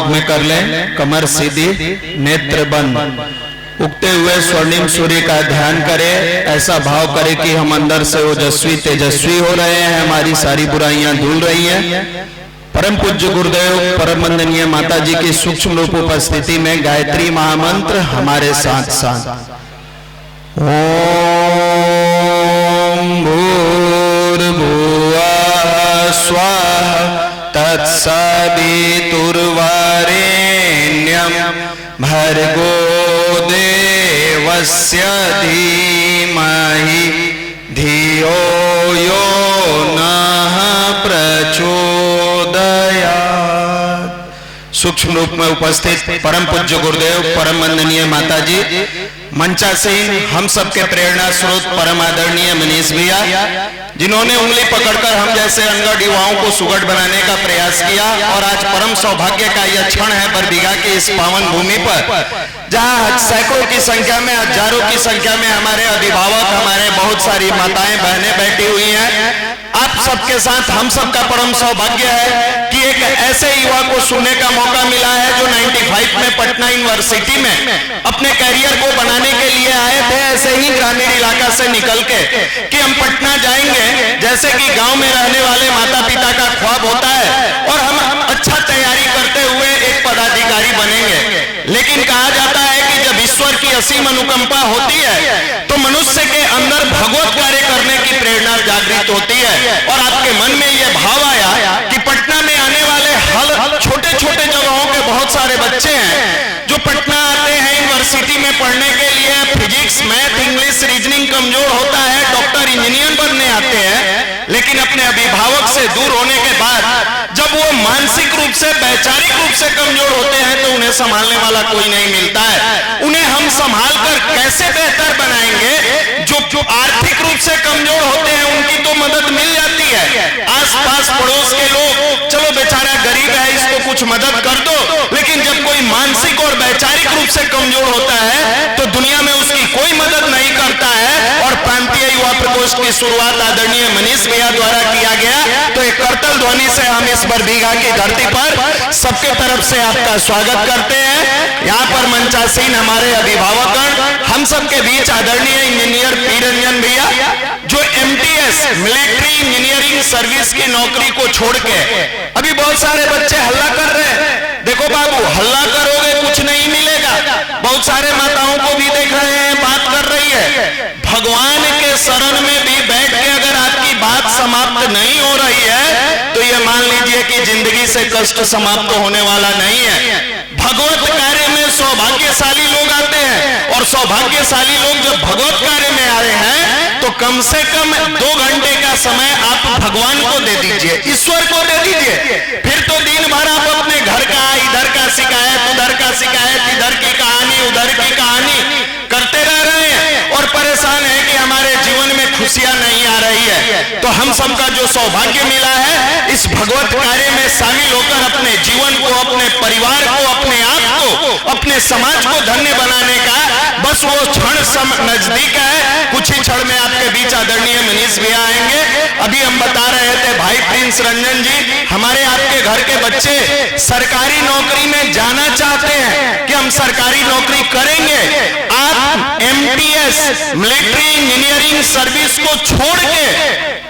में कर लें, कमर सीधी, नेत्र बंद, उगते हुए स्वर्णिम सूर्य का ध्यान करें। ऐसा भाव करें कि हम अंदर से ओजस्वी तेजस्वी हो रहे हैं, हमारी सारी बुराइयां धुल रही हैं। परम पूज्य गुरुदेव परम वंदनीय माता जी की सूक्ष्म रूप उपस्थिति में गायत्री महामंत्र हमारे साथ साथ ओम भूर्भुवः स्वः तत्सवितुर्वरेण्यं भर्गो देवस्य धीमहि धियो यो नः प्रचोदयात्। सूक्ष्म रूप में उपस्थित परम पूज्य गुरुदेव परम वंदनीय माता जी, मंचासीन हम सबके प्रेरणा स्रोत परम आदरणीय मनीष भैया, जिन्होंने उंगली पकड़कर हम जैसे अनगढ़ युवाओं को सुगढ़ बनाने का प्रयास किया। और आज परम सौभाग्य का यह क्षण है बरबीघा की इस पावन भूमि पर, जहां सैकड़ों की संख्या में, हजारों की संख्या में हमारे अभिभावक, हमारे बहुत सारी माताएं बहनें बैठी हुई हैं। आप सबके साथ हम सबका परम सौभाग्य है कि एक ऐसे युवा को सुनने का मौका मिला है जो 95 में पटना यूनिवर्सिटी में अपने करियर को बनाने के लिए आए थे, ऐसे ही ग्रामीण इलाका से निकल के कि हम पटना जाएंगे, जैसे कि गांव में रहने वाले माता पिता का ख्वाब होता है, और हम अच्छा तैयारी करते हुए एक पदाधिकारी बनेंगे। लेकिन कहा जाता है कि जब ईश्वर की असीम अनुकंपा होती है तो मनुष्य के अंदर भगवत कार्य करने की प्रेरणा जागृत होती है। और आपके मन में यह भाव आया कि पटना में आने वाले हल छोटे छोटे जगहों के बहुत सारे बच्चे हैं जो पटना आते हैं यूनिवर्सिटी में पढ़ने के लिए, फिजिक्स, मैथ, इंग्लिश, रीजनिंग कमजोर होता है, डॉक्टर, इंजीनियर बनने आते हैं, लेकिन अपने अभिभावक से दूर होने के बाद जब वो मानसिक रूप से, वैचारिक रूप से कमजोर होते हैं तो उन्हें संभालने वाला कोई नहीं मिलता है। उन्हें हम संभाल कर कैसे बेहतर बनाएंगे? जो आर्थिक रूप से कमजोर होते हैं उनकी तो मदद मिल जाती है, आसपास पड़ोस के लोग, चलो बेचारा गरीब है इसको कुछ मदद कर दो, लेकिन जब कोई मानसिक और वैचारिक रूप से कमजोर होता है तो दुनिया में उसकी कोई मदद नहीं करता है। और प्रांतीय युवा प्रकोष्ठ की शुरुआत आदरणीय मनीष भैया द्वारा किया गया, तो एक करतल ध्वनि से हम इस बरबीघा की धरती पर सबके तरफ से आपका स्वागत करते हैं। यहाँ पर मंचासीन हमारे अभिभावकगण, हम सबके बीच आदरणीय इंजीनियर पी रंजन भैया, जो MTS मिलिट्री इंजीनियरिंग सर्विस की नौकरी को छोड़ के, अभी बहुत सारे बच्चे हल्ला कर रहे हैं, देखो बाबू हल्ला करोगे कुछ नहीं मिलेगा। बहुत सारे माताओं को भी देख रहे हैं बात कर रही है, भगवान के शरण में भी बैठ के अगर आपकी बात समाप्त नहीं हो रही है तो ये मान लीजिए कि जिंदगी से कष्ट समाप्त होने वाला नहीं है। भगवत कार्य में सौभाग्यशाली लोग आते हैं, और सौभाग्यशाली लोग जब भगवत कार्य में आ रहे हैं तो कम से कम 2 घंटे का समय आप भगवान को दे दीजिए, ईश्वर को दे दीजिए। फिर तो दिन भर आप अपने घर का, इधर का शिकायत, उधर का शिकायत, इधर की कहानी, उधर की कहानी करते रह रहे हैं और परेशान है कि हमारे जीवन में खुशियां नहीं आ रही है। तो हम सबका जो सौभाग्य मिला है इस भगवत कार्य में शामिल होकर अपने जीवन को, अपने परिवार को, अपने आप को, अपने समाज को धन्य बनाने का, बस वो क्षण नजदीक है। कुछ ही क्षण में आपके बीच आदरणीय मनीष भैया आएंगे। अभी हम बता रहे थे भाई प्रिंस रंजन जी, हमारे आपके घर के बच्चे सरकारी नौकरी में जाना चाहते हैं कि हम सरकारी नौकरी करेंगे। आप MTS मिलिट्री इंजीनियरिंग सर्विस को छोड़ के,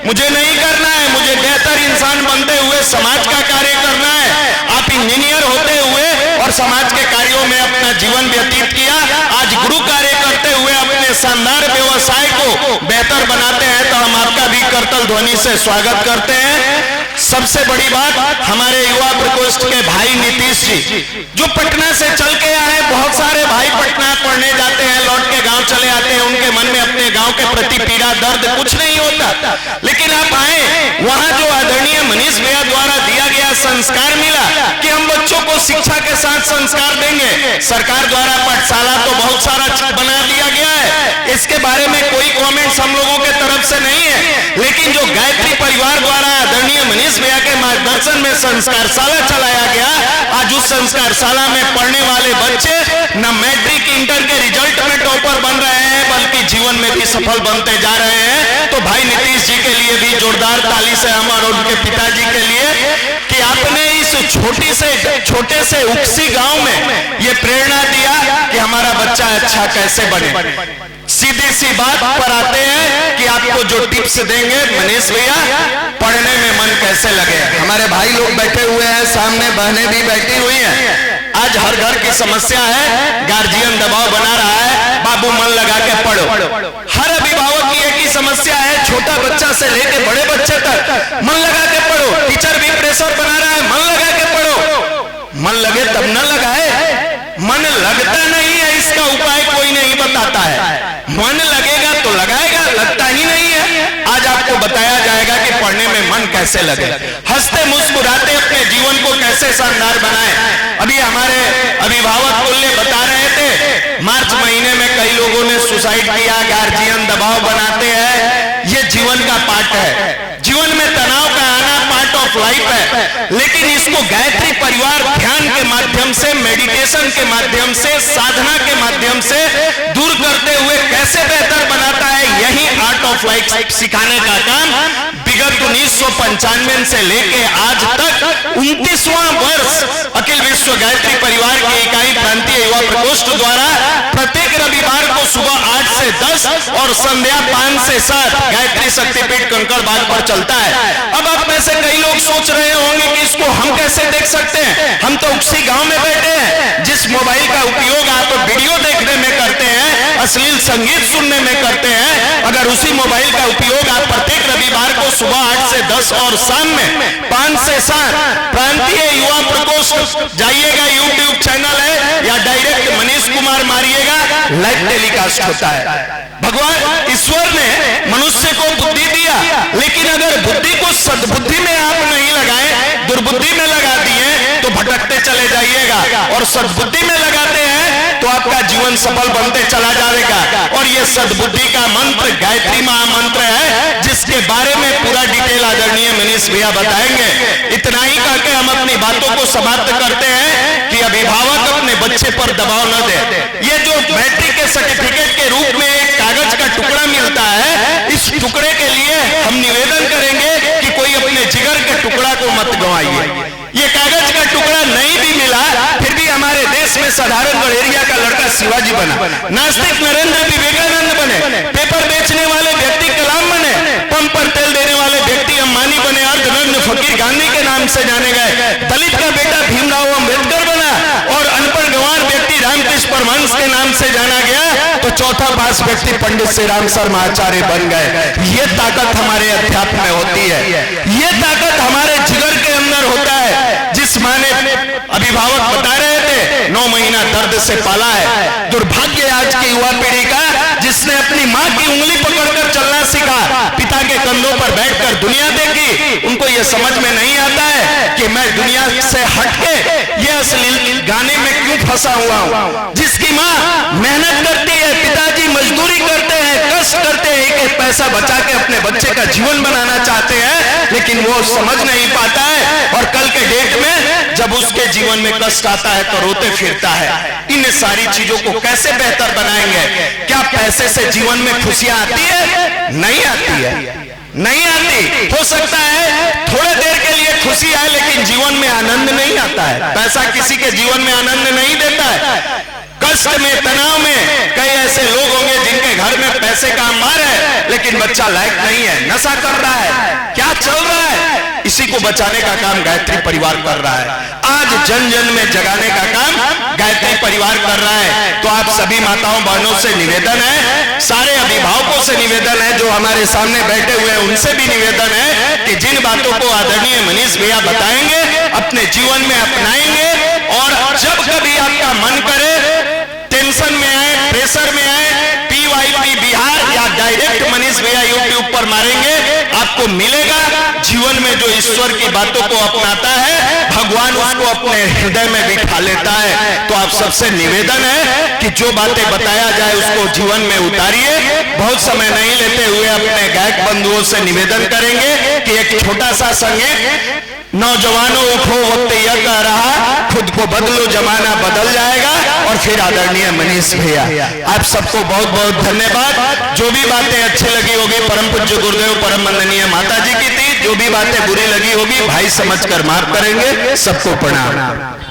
मुझे नहीं करना है, मुझे बेहतर इंसान बनते हुए समाज का कार्य करना है। आप इंजीनियर होते हुए और समाज के कार्यों में अपना जीवन व्यतीत किया, आज गुरु कार्य करते हुए अपने शानदार व्यवसाय को बेहतर बनाते हैं, तो हम आपका भी करतल ध्वनि से स्वागत करते हैं। सबसे बड़ी बात, हमारे युवा प्रकोष्ठ के भाई नीतीश जी जो पटना से चल के आए, बहुत सारे भाई पटना पढ़ने जाते हैं, लौट के गांव चले आते हैं, उनके मन में अपने गांव के प्रति पीड़ा, दर्द कुछ नहीं होता, लेकिन आप आए, वहां जो आदरणीय मनीष भैया द्वारा दिया गया संस्कार मिला कि हम बच्चों को शिक्षा के साथ संस्कार देंगे। सरकार द्वारा पाठशाला तो बहुत सारा बना दिया गया है, इसके बारे में कोई कमेंट्स हम लोगों के तरफ से नहीं है, लेकिन जो गायत्री परिवार द्वारा आदरणीय मनीष भैया के मार्गदर्शन में संस्कारशाला चलाया गया, आज उस संस्कार शाला में पढ़ने वाले बच्चे न मैट्रिक इंटर के रिजल्ट में टॉपर बन रहे हैं बल्कि जीवन में भी सफल बनते जा रहे हैं। तो भाई नीतीश जी के लिए भी जोरदार ताली से हम और उनके पिताजी के लिए कि आपने इस छोटे से उक्सी गांव में ये प्रेरणा दिया कि हमारा बच्चा अच्छा कैसे बने। सीधी सी बात पर आते हैं कि आपको जो टिप्स देंगे मनीष भैया, पढ़ने में मन कैसे लगे। हमारे भाई लोग बैठे हुए हैं, सामने बहनें भी बैठी हुई हैं। आज हर घर की समस्या है, गार्जियन दबाव बना रहा है, बाबू मन लगा के पढ़ो। हर अभिभावक की एक ही समस्या है, छोटा बच्चा से लेके बड़े बच्चे तक मन लगा के पढ़ो। टीचर भी प्रेशर बना रहा है, मन लगा के पढ़ो। मन लगे तब न लगाए, मन लगता नहीं है, इसका उपाय कोई नहीं बताता है। मन लगेगा तो लगाएगा, लगता ही नहीं है। आज आपको बताया जाएगा कि पढ़ने में मन कैसे लगे, हंसते मुस्कुराते अपने जीवन को कैसे शानदार बनाएं। अभी हमारे अभिभावक तुल्य बता रहे थे, मार्च महीने में कई लोगों ने सुसाइड किया, गार्जियन दबाव बनाते हैं। ये जीवन का पार्ट है, जीवन में तनाव का आना पार्ट ऑफ लाइफ है। लेकिन इसको गायत्री परिवार ध्यान के माध्यम से, मेडिटेशन के माध्यम से, साधना के माध्यम से दूर करते हुए कैसे बेहतर बनाता है, यही आर्ट ऑफ लाइफ सिखाने का काम विगत 1995 से लेके आज तक 29वां वर्ष अखिल विश्व गायत्री परिवार की इकाई प्रांतीय युवा प्रकोष्ठ द्वारा प्रत्येक रविवार को सुबह 8 से 10 और संध्या 5 से 7 गायत्री शक्तिपीठ कंकड़बाग पर चलता है। अब आप में से कई लोग सोच रहे होंगे कि इसको हम कैसे देख सकते हैं, हम तो उसी गांव में बैठे हैं। जिस मोबाइल का उपयोग आप वीडियो देखने में करते हैं, अश्लील संगीत सुनने में करते हैं, अगर उसी मोबाइल का उपयोग आप प्रत्येक रविवार को सुबह 8 से 10 और शाम में 5 से 7 प्रांतीय युवा प्रकोष्ठ जाइएगा, यूट्यूब चैनल है या डायरेक्ट मनीष कुमार मारिएगा, लाइव टेलीकास्ट होता है। भगवान ईश्वर ने मनुष्य को बुद्धि दिया, लेकिन अगर बुद्धि को सद्बुद्धि में आप नहीं लगाए, दुर्बुद्धि में लगा दिए तो भटकते चले जाइएगा। और सद्बुद्धि में लगाते हैं तो आपका जीवन सफल बनते चला जाएगा। और ये सद्बुद्धि का मंत्र गायत्री महामंत्र है, जिसके बारे में पूरा डिटेल आदरणीय मनीष भैया बताएंगे। इतना ही करके हम अपनी बातों को समाप्त करते हैं कि अभिभावक अपने बच्चे पर दबाव न दे। ये जो मैट्रिक के सर्टिफिकेट के रूप में एक कागज का टुकड़ा मिलता है, इस टुकड़े के लिए हम निवेदन करेंगे कि कोई अपने जिगर के टुकड़ा को मत गंवाइए। ये कागज का टुकड़ा नहीं भी मिला, फिर भी हमारे देश में साधारण गड़ेरिया का लड़का शिवाजी बना, नास्तिक नरेंद्र विवेकानंद बने, पेपर बेचने वाले व्यक्ति कलाम बने, पंप पर तेल देने वाले व्यक्ति अंबानी बने, अर्धनग्न फकीर गांधी के नाम से जाने गए, दलित का बेटा भीमराव अम्बेडकर बना और अनपढ़ गंवार व्यक्ति रामकृष्ण परमहंस के नाम से जाना गया, तो चौथा पास व्यक्ति पंडित श्री राम शर्मा आचार्य बन गए। ये ताकत हमारे अध्यात्म में होती है, ये ताकत हमारे जिगर के अंदर होता है। जिस मां ने अभिभावक बता रहे थे 9 महीना दर्द से पाला है, दुर्भाग्य आज की युवा पीढ़ी का, जिसने अपनी मां की उंगली पकड़कर चलना सीखा, पिता के कंधों पर बैठकर दुनिया देखी, उनको यह समझ में नहीं आता है कि मैं दुनिया से हटके ये अश्लील गाने में क्यों फंसा हुआ हूं। जिसकी मां मेहनत करती है, पिताजी मजदूरी करते हैं, कष्ट करते हैं, एक पैसा बचा के अपने बच्चे का जीवन बनाना चाहते हैं, लेकिन वो समझ नहीं पाता है और कल के डेट में जब उसके जीवन में कष्ट आता है तो रोते फिरता है। इन सारी चीजों को कैसे बेहतर बनाएंगे? क्या पैसे से जीवन में खुशियां आती है? नहीं आती है, नहीं आती। हो सकता है थोड़े देर के लिए खुशी आए, लेकिन जीवन में आनंद नहीं आता है। पैसा किसी के जीवन में आनंद नहीं देता है। कष्ट में, तनाव में कई ऐसे लोग होंगे जिनके घर में पैसे का अंबार है, लेकिन बच्चा लायक नहीं है, नशा कर रहा है, क्या चल रहा है, इसी को बचाने का काम गायत्री परिवार कर रहा है। आज जन जन में जगाने का काम गायत्री परिवार कर रहा है। तो आप सभी माताओं बहनों से निवेदन है, सारे अभिभावकों से निवेदन है, जो हमारे सामने बैठे हुए हैं उनसे भी निवेदन है कि जिन बातों को आदरणीय मनीष भैया बताएंगे, अपने जीवन में अपनाएंगे। और जब कभी आपका मन करे, टेंशन में आए, प्रेशर में आए, PYP बिहार या डायरेक्ट मनीष भैया यूट्यूब पर मारेंगे, आपको मिलेगा। जीवन में जो ईश्वर की बातों को अपनाता है, भगवान उसको अपने हृदय में बिठा लेता है। तो आप सबसे निवेदन है कि जो बातें बताया जाए उसको जीवन में उतारिए। बहुत समय नहीं लेते हुए अपने गायक बंधुओं से निवेदन करेंगे कि एक छोटा सा संगीत नौजवानों उठो, वक्त यह कह रहा, खुद को बदलो, जमाना बदल जाएगा। और फिर आदरणीय मनीष भैया, आप सबको बहुत बहुत धन्यवाद। जो भी बातें अच्छी लगी होगी परम पूज्य गुरुदेव परम वंदनीय माता जी की थी, जो भी बातें बुरी लगी होगी भाई समझकर माफ करेंगे। सबको प्रणाम।